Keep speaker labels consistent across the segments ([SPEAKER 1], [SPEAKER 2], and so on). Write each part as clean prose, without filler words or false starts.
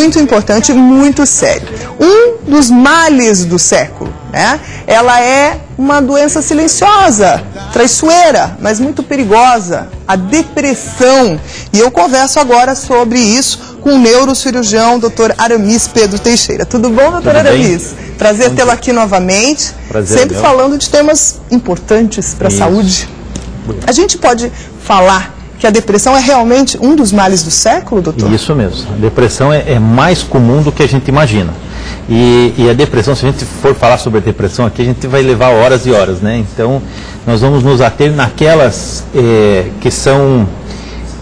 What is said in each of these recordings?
[SPEAKER 1] muito importante e muito sério. Um dos males do século, né? Ela é uma doença silenciosa, traiçoeira, mas muito perigosa, a depressão. E eu converso agora sobre isso com o neurocirurgião, Dr. Aramis Pedro Teixeira. Tudo bom, doutor Aramis? Prazer tê-lo aqui novamente, sempre falando de temas importantes para a saúde. A gente pode falar que a depressão é realmente um dos males do século, doutor?
[SPEAKER 2] Isso mesmo. A depressão é mais comum do que a gente imagina. E a depressão, se a gente for falar sobre a depressão aqui, a gente vai levar horas e horas, né? Então, nós vamos nos ater naquelas que são,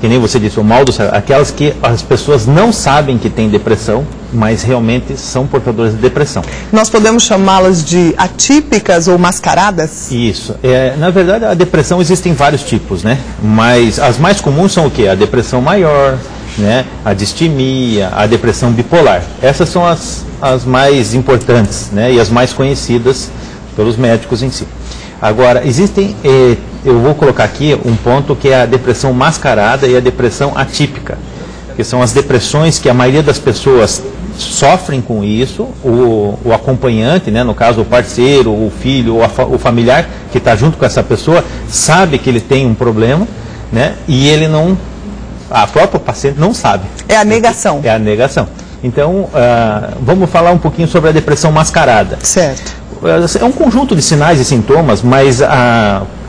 [SPEAKER 2] que nem você disse, o mal do século, aquelas que as pessoas não sabem que têm depressão, mas realmente são portadoras de depressão.
[SPEAKER 1] Nós podemos chamá-las de atípicas ou mascaradas?
[SPEAKER 2] Isso. Na verdade, a depressão existem vários tipos, né? Mas as mais comuns são o quê? A depressão maior, né? A distimia, a depressão bipolar. Essas são as mais importantes, né? E as mais conhecidas pelos médicos em si. Agora, existem, eu vou colocar aqui um ponto que é a depressão mascarada e a depressão atípica, que são as depressões que a maioria das pessoas sofrem com isso, o acompanhante, né, no caso o parceiro, o filho, o familiar que está junto com essa pessoa, sabe que ele tem um problema, né, e ele não, a própria paciente não sabe.
[SPEAKER 1] É a negação.
[SPEAKER 2] É a negação. Então, vamos falar um pouquinho sobre a depressão mascarada.
[SPEAKER 1] Certo.
[SPEAKER 2] É um conjunto de sinais e sintomas, mas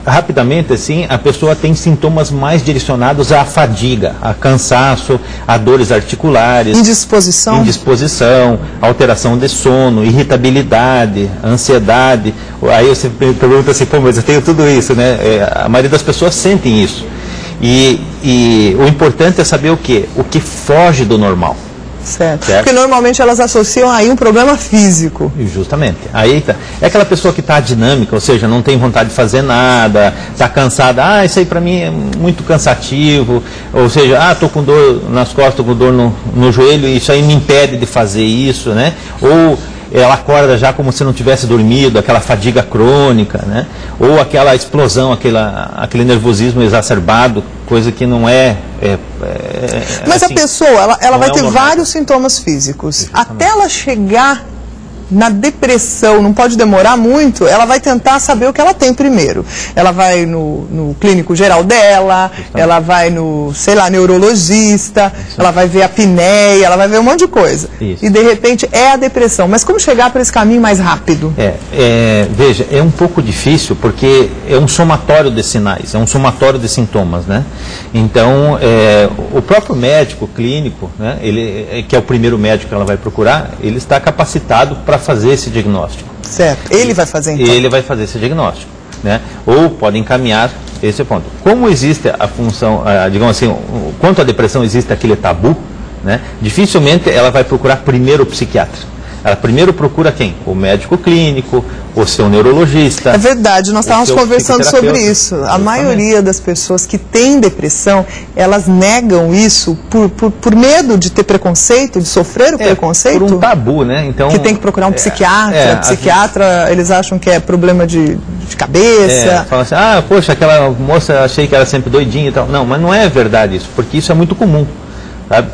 [SPEAKER 2] rapidamente assim, a pessoa tem sintomas mais direcionados à fadiga, a cansaço, a dores articulares, indisposição, alteração de sono, irritabilidade, ansiedade. Aí você pergunta assim, pô, mas eu tenho tudo isso, né? A maioria das pessoas sentem isso. E o importante é saber o quê? O que foge do normal.
[SPEAKER 1] Certo. Porque normalmente elas associam aí um problema físico.
[SPEAKER 2] Justamente. Aí tá. É aquela pessoa que está dinâmica, ou seja, não tem vontade de fazer nada, está cansada, isso aí para mim é muito cansativo, ou seja, estou com dor nas costas, com dor no joelho, e isso aí me impede de fazer isso, né? Ou ela acorda já como se não tivesse dormido, aquela fadiga crônica, né? Ou aquela explosão, aquele nervosismo exacerbado, coisa que não é...
[SPEAKER 1] Mas assim, a pessoa, ela vai ter
[SPEAKER 2] normal.
[SPEAKER 1] Vários sintomas físicos.
[SPEAKER 2] Exatamente.
[SPEAKER 1] Até ela chegar na depressão, não pode demorar muito, ela vai tentar saber o que ela tem primeiro. Ela vai no clínico geral dela, ela vai no, sei lá, neurologista, ela vai ver a apneia, ela vai ver um monte de coisa.
[SPEAKER 2] Isso.
[SPEAKER 1] E de repente é a depressão. Mas como chegar para esse caminho mais rápido?
[SPEAKER 2] Veja, é um pouco difícil porque é um somatório de sinais, é um somatório de sintomas, né? Então, o próprio médico clínico, né, ele, que é o primeiro médico que ela vai procurar, ele está capacitado para fazer esse diagnóstico.
[SPEAKER 1] Certo. Ele vai fazer então?
[SPEAKER 2] Ele vai fazer esse diagnóstico, né? Ou pode encaminhar esse ponto. Como existe a função, digamos assim, quanto à depressão existe aquele tabu, né? Dificilmente ela vai procurar primeiro o psiquiatra. Ela primeiro procura quem? O médico clínico, o seu neurologista.
[SPEAKER 1] É verdade, nós estávamos conversando sobre isso. A maioria das pessoas que têm depressão, elas negam isso por medo de ter preconceito, de sofrer o preconceito.
[SPEAKER 2] Por um tabu, né? Então,
[SPEAKER 1] que tem que procurar um psiquiatra. Psiquiatra, eles acham que é problema de cabeça.
[SPEAKER 2] Falam assim, poxa, aquela moça, achei que era sempre doidinha e tal. Não, mas não é verdade isso, porque isso é muito comum.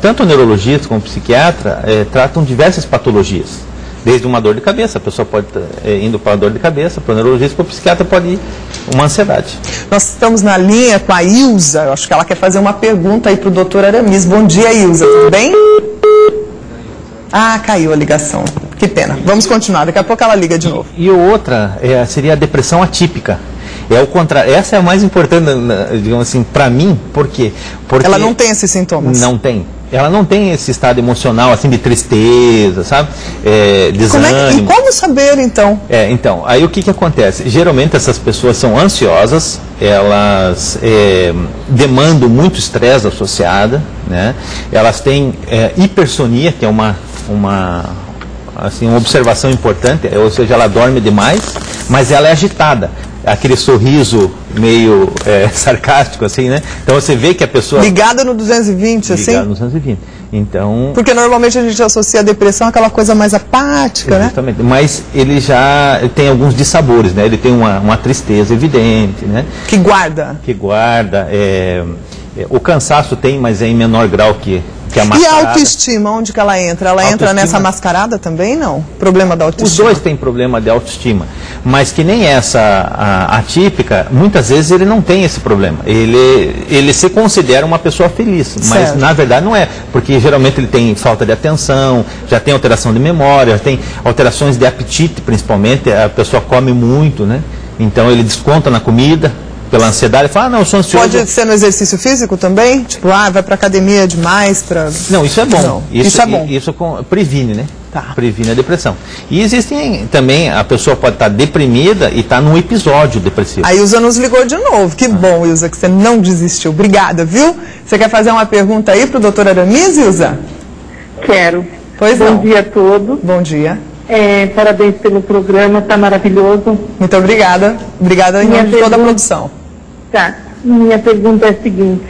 [SPEAKER 2] Tanto o neurologista como o psiquiatra tratam diversas patologias, desde uma dor de cabeça, a pessoa pode indo para a dor de cabeça, para o neurologista, para o psiquiatra pode ir uma ansiedade.
[SPEAKER 1] Nós estamos na linha com a Ilza, eu acho que ela quer fazer uma pergunta aí para o doutor Aramis. Bom dia, Ilza, tudo bem? Caiu a ligação, que pena. Vamos continuar, daqui a pouco ela liga de novo.
[SPEAKER 2] E outra seria a depressão atípica. É o contrário. Essa é a mais importante, digamos assim, para mim, por quê? Porque
[SPEAKER 1] ela não tem esses sintomas?
[SPEAKER 2] Não tem. Ela não tem esse estado emocional, assim, de tristeza, sabe? Desânimo.
[SPEAKER 1] E como saber, então?
[SPEAKER 2] Então, aí o que acontece? Geralmente essas pessoas são ansiosas, elas demandam muito estresse associado, né? Elas têm hipersonia, que é uma observação importante, ou seja, ela dorme demais, mas ela é agitada. Aquele sorriso meio sarcástico, assim, né? Então você vê que a pessoa...
[SPEAKER 1] Ligada no 220, assim?
[SPEAKER 2] Ligada no 220. Então...
[SPEAKER 1] Porque normalmente a gente associa a depressão àquela coisa mais apática,
[SPEAKER 2] justamente, né? Mas ele já tem alguns dissabores, né? Ele tem uma tristeza evidente, né?
[SPEAKER 1] Que guarda.
[SPEAKER 2] Que guarda, O cansaço tem, mas é em menor grau que a mascarada. E
[SPEAKER 1] a autoestima, onde que ela entra? Ela entra nessa mascarada também, não? Problema da autoestima?
[SPEAKER 2] Os dois têm problema de autoestima, mas que nem essa atípica, muitas vezes ele não tem esse problema. Ele se considera uma pessoa feliz, mas na verdade não é, porque geralmente ele tem falta de atenção, já tem alteração de memória, já tem alterações de apetite, principalmente, a pessoa come muito, né? Então ele desconta na comida. Pela ansiedade, fala, não, eu sou ansioso.
[SPEAKER 1] Pode ser no exercício físico também? Tipo, vai pra academia demais pra...
[SPEAKER 2] Não, isso é bom.
[SPEAKER 1] Não, isso é bom.
[SPEAKER 2] Isso previne, né?
[SPEAKER 1] Tá.
[SPEAKER 2] Previne a depressão. E existem também, a pessoa pode estar deprimida e estar num episódio depressivo.
[SPEAKER 1] A Ilza nos ligou de novo. Que bom, Ilza, que você não desistiu. Obrigada, viu? Você quer fazer uma pergunta aí pro doutor Aramis, Ilza?
[SPEAKER 3] Quero.
[SPEAKER 1] Pois não.
[SPEAKER 3] Bom dia a todos.
[SPEAKER 1] Bom dia.
[SPEAKER 3] Parabéns pelo programa, tá maravilhoso.
[SPEAKER 1] Muito obrigada. Obrigada em nome de toda a produção.
[SPEAKER 3] Tá. Minha pergunta é a seguinte.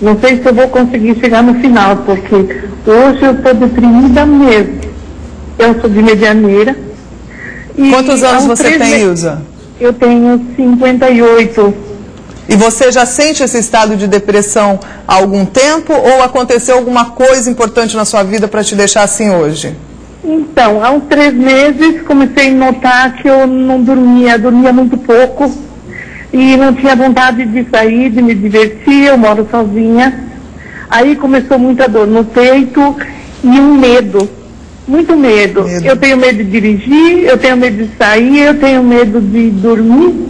[SPEAKER 3] Não sei se eu vou conseguir chegar no final, porque hoje eu estou deprimida mesmo. Eu sou de Medianeira.
[SPEAKER 1] Quantos anos você tem, Ilza?
[SPEAKER 3] Eu tenho 58.
[SPEAKER 1] E você já sente esse estado de depressão há algum tempo ou aconteceu alguma coisa importante na sua vida para te deixar assim hoje?
[SPEAKER 3] Então, há uns 3 meses comecei a notar que eu não dormia muito pouco e não tinha vontade de sair, de me divertir, eu moro sozinha. Aí começou muita dor no peito e um medo, muito medo. Eu tenho medo de dirigir, eu tenho medo de sair, eu tenho medo de dormir.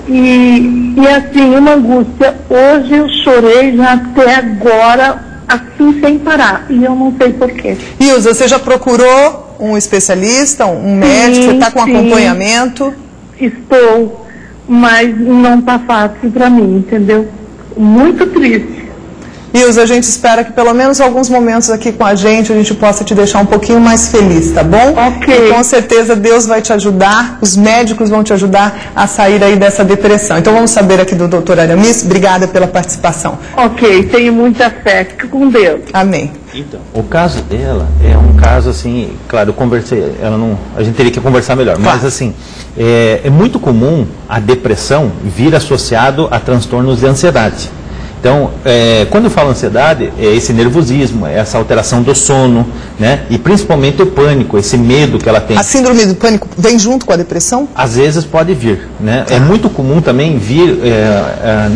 [SPEAKER 3] E assim, uma angústia. Hoje eu chorei já até agora, assim sem parar, e eu não sei porquê.
[SPEAKER 1] Ilza, você já procurou um especialista, um médico? Você está com acompanhamento?
[SPEAKER 3] Estou, mas não está fácil para mim, entendeu? Muito triste.
[SPEAKER 1] Ilza, a gente espera que pelo menos alguns momentos aqui com a gente possa te deixar um pouquinho mais feliz, tá bom?
[SPEAKER 3] Ok.
[SPEAKER 1] E com certeza Deus vai te ajudar, os médicos vão te ajudar a sair aí dessa depressão. Então vamos saber aqui do doutor Aramis. Obrigada pela participação.
[SPEAKER 3] Ok, tenho muita fé. Fique com Deus.
[SPEAKER 1] Amém.
[SPEAKER 2] Então, o caso dela é um caso assim, claro, eu conversei, a gente teria que conversar melhor, mas assim, é muito comum a depressão vir associado a transtornos de ansiedade. Então, quando eu falo ansiedade, é esse nervosismo, é essa alteração do sono, né? E principalmente o pânico, esse medo que ela tem.
[SPEAKER 1] A síndrome do pânico vem junto com a depressão?
[SPEAKER 2] Às vezes pode vir, né? É muito comum também vir,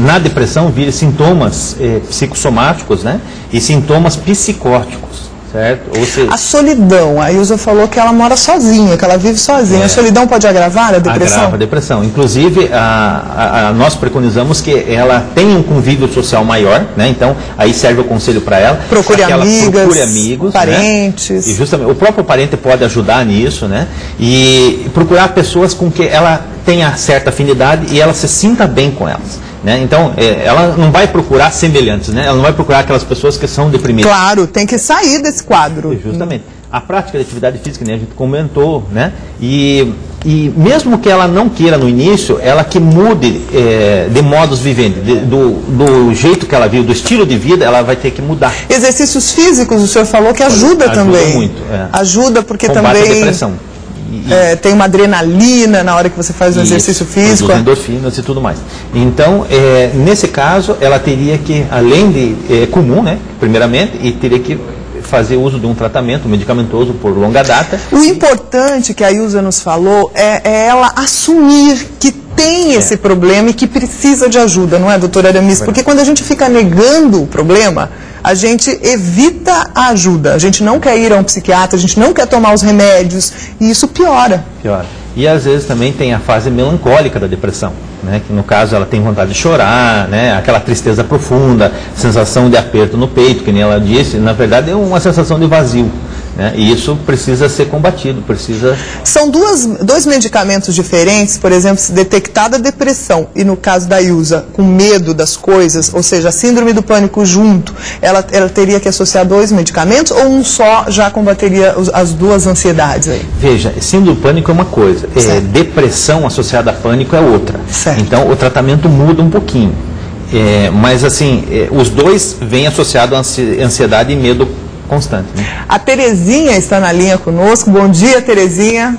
[SPEAKER 2] na depressão, vir sintomas psicossomáticos, né? E sintomas psicóticos. Certo? Ou seja,
[SPEAKER 1] a solidão, a Ilza falou que ela mora sozinha, que ela vive sozinha. A solidão pode agravar a depressão?
[SPEAKER 2] Agrava a depressão. Inclusive, nós preconizamos que ela tenha um convívio social maior, né? Então, aí serve o conselho para ela.
[SPEAKER 1] Procure
[SPEAKER 2] amigos,
[SPEAKER 1] parentes.
[SPEAKER 2] Né? E justamente, o próprio parente pode ajudar nisso, né? E procurar pessoas com que ela tenha certa afinidade e ela se sinta bem com elas. Né? Então, ela não vai procurar semelhantes, né? Ela não vai procurar aquelas pessoas que são deprimidas.
[SPEAKER 1] Claro, tem que sair desse quadro.
[SPEAKER 2] Justamente. A prática de atividade física, né, a gente comentou, né? E mesmo que ela não queira no início, ela que mude de modos vivendo, do jeito que ela vive, do estilo de vida, ela vai ter que mudar.
[SPEAKER 1] Exercícios físicos, o senhor falou que ajuda também.
[SPEAKER 2] Ajuda muito.
[SPEAKER 1] Ajuda porque
[SPEAKER 2] combate
[SPEAKER 1] também...
[SPEAKER 2] a depressão.
[SPEAKER 1] Tem uma adrenalina na hora que você faz um exercício físico.
[SPEAKER 2] Endorfinas e tudo mais. Então, nesse caso, ela teria que, além de comum, né, primeiramente, e teria que fazer uso de um tratamento medicamentoso por longa data.
[SPEAKER 1] O importante que a Ilza nos falou é ela assumir que tem esse problema e que precisa de ajuda, não é, doutora Aramis? Porque quando a gente fica negando o problema, a gente evita a ajuda. A gente não quer ir a um psiquiatra, a gente não quer tomar os remédios e isso piora.
[SPEAKER 2] Piora. E às vezes também tem a fase melancólica da depressão, né? Que no caso ela tem vontade de chorar, né? Aquela tristeza profunda, sensação de aperto no peito, que nem ela disse, na verdade é uma sensação de vazio. Né? E isso precisa ser combatido, precisa...
[SPEAKER 1] São dois medicamentos diferentes, por exemplo, se detectada a depressão e no caso da Ilza, com medo das coisas, ou seja, a síndrome do pânico junto, ela teria que associar 2 medicamentos ou um só já combateria as 2 ansiedades aí?
[SPEAKER 2] Veja, síndrome do pânico é uma coisa, depressão associada a pânico é outra.
[SPEAKER 1] Certo.
[SPEAKER 2] Então o tratamento muda um pouquinho. Mas assim, os 2 vêm associados a ansiedade e medo constante. Né?
[SPEAKER 1] A Terezinha está na linha conosco. Bom dia, Terezinha.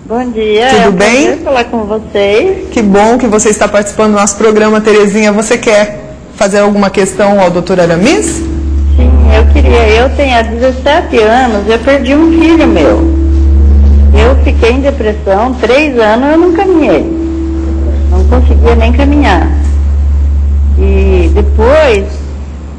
[SPEAKER 4] Bom dia.
[SPEAKER 1] Tudo bem?
[SPEAKER 4] Prazer falar com vocês.
[SPEAKER 1] Que bom que você está participando do nosso programa, Terezinha. Você quer fazer alguma questão ao Dr. Aramis?
[SPEAKER 4] Sim, eu tenho há 17 anos, eu perdi um filho meu. Eu fiquei em depressão, 3 anos eu não caminhei. Não conseguia nem caminhar. E depois,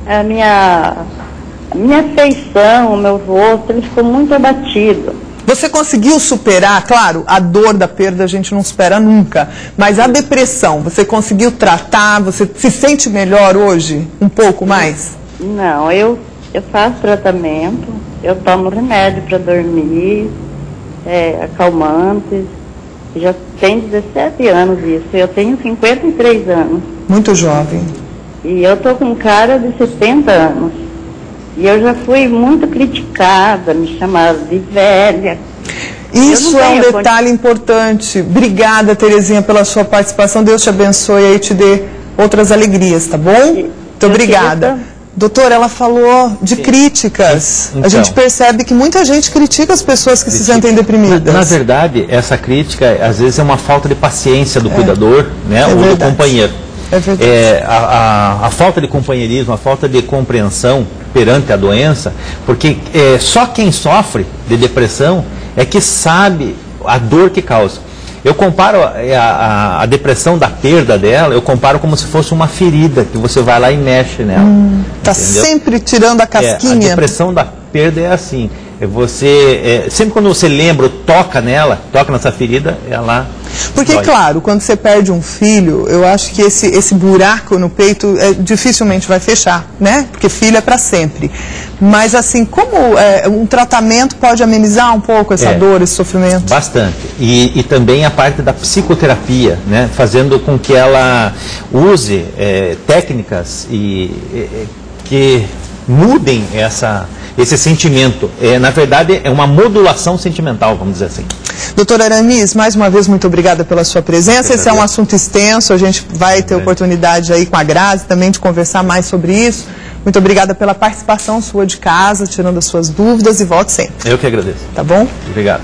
[SPEAKER 4] a minha feição, o meu rosto, ele ficou muito abatido.
[SPEAKER 1] Você conseguiu superar, claro, a dor da perda a gente não supera nunca, mas a depressão, você conseguiu tratar, você se sente melhor hoje, um pouco mais?
[SPEAKER 4] Não, eu faço tratamento, eu tomo remédio para dormir, acalmantes, já tem 17 anos isso, eu tenho 53 anos.
[SPEAKER 1] Muito jovem.
[SPEAKER 4] E eu tô com cara de 70 anos. E eu já fui muito criticada, me chamaram de velha.
[SPEAKER 1] Isso é um detalhe importante. Obrigada, Terezinha, pela sua participação. Deus te abençoe e te dê outras alegrias, tá bom? Muito obrigada. Doutora, ela falou de críticas. Então, a gente percebe que muita gente critica as pessoas que se sentem deprimidas.
[SPEAKER 2] Na verdade, essa crítica, às vezes, é uma falta de paciência do cuidador, né, ou do companheiro.
[SPEAKER 1] É verdade.
[SPEAKER 2] A falta de companheirismo, a falta de compreensão perante a doença, porque só quem sofre de depressão é que sabe a dor que causa. Eu comparo a depressão da perda dela, eu comparo como se fosse uma ferida que você vai lá e mexe nela.
[SPEAKER 1] Tá sempre tirando a casquinha.
[SPEAKER 2] A depressão da perda é assim. Sempre quando você lembra, toca nessa ferida, ela
[SPEAKER 1] Porque,
[SPEAKER 2] dói. Claro,
[SPEAKER 1] quando você perde um filho, eu acho que esse buraco no peito dificilmente vai fechar, né? Porque filho é para sempre. Mas, assim, como um tratamento pode amenizar um pouco essa dor, esse sofrimento?
[SPEAKER 2] Bastante. E também a parte da psicoterapia, né? Fazendo com que ela use técnicas que mudem esse sentimento. Na verdade, é uma modulação sentimental, vamos dizer assim.
[SPEAKER 1] Doutora Aramis, mais uma vez, muito obrigada pela sua presença. Esse é um assunto extenso, a gente vai ter oportunidade aí com a Grazi também de conversar mais sobre isso. Muito obrigada pela participação sua de casa, tirando as suas dúvidas, e volte sempre.
[SPEAKER 2] Eu que agradeço.
[SPEAKER 1] Tá bom?
[SPEAKER 2] Obrigado.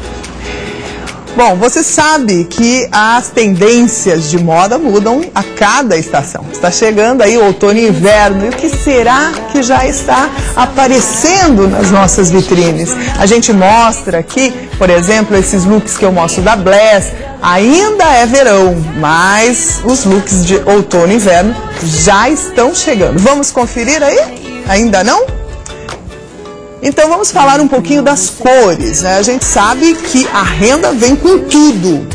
[SPEAKER 1] Bom, você sabe que as tendências de moda mudam a cada estação. Está chegando aí o outono e inverno. E o que será que já está aparecendo nas nossas vitrines? A gente mostra aqui, por exemplo, esses looks que eu mostro da Bless. Ainda é verão, mas os looks de outono e inverno já estão chegando. Vamos conferir aí? Ainda não? Então vamos falar um pouquinho das cores, né? A gente sabe que a renda vem com tudo.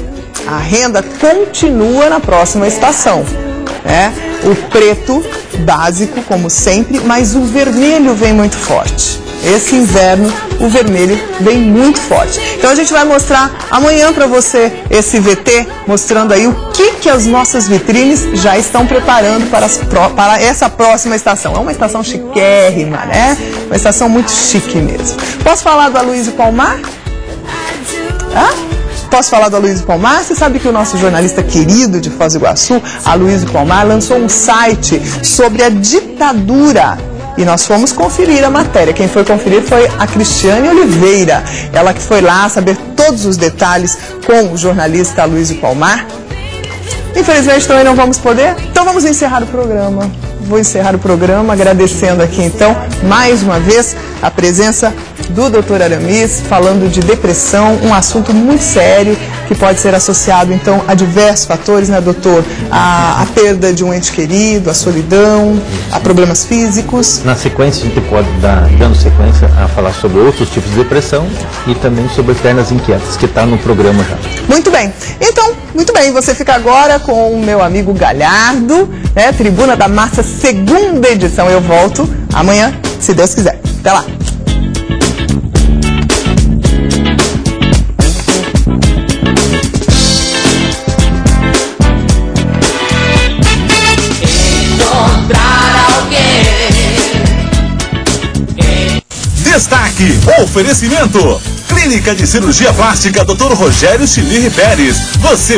[SPEAKER 1] A renda continua na próxima estação, né? O preto básico, como sempre, mas o vermelho vem muito forte. Esse inverno, o vermelho vem muito forte. Então a gente vai mostrar amanhã para você esse VT, mostrando aí o que as nossas vitrines já estão preparando para essa próxima estação. É uma estação chiquérrima, né? Uma estação muito chique mesmo. Posso falar do Aloysio Palmar? Posso falar do Aloysio Palmar? Você sabe que o nosso jornalista querido de Foz do Iguaçu, Aloysio Palmar, lançou um site sobre a ditadura. E nós fomos conferir a matéria. Quem foi conferir foi a Cristiane Oliveira. Ela que foi lá saber todos os detalhes com o jornalista Aloysio Palmar. Infelizmente também não vamos poder, então vamos encerrar o programa. Vou encerrar o programa agradecendo aqui então, mais uma vez, a presença do Dr. Aramis, falando de depressão, um assunto muito sério que pode ser associado então a diversos fatores, né, doutor? A perda de um ente querido, a solidão, a problemas físicos.
[SPEAKER 2] Na sequência, a gente pode dando sequência a falar sobre outros tipos de depressão e também sobre pernas inquietas, que está no programa já.
[SPEAKER 1] Muito bem. Então, muito bem, você fica agora com o meu amigo Galhardo, né, Tribuna da Massa, segunda edição. Eu volto amanhã, se Deus quiser. Até lá.
[SPEAKER 5] Destaque, oferecimento, Clínica de Cirurgia Plástica Dr. Rogério Chilirri Pérez. Você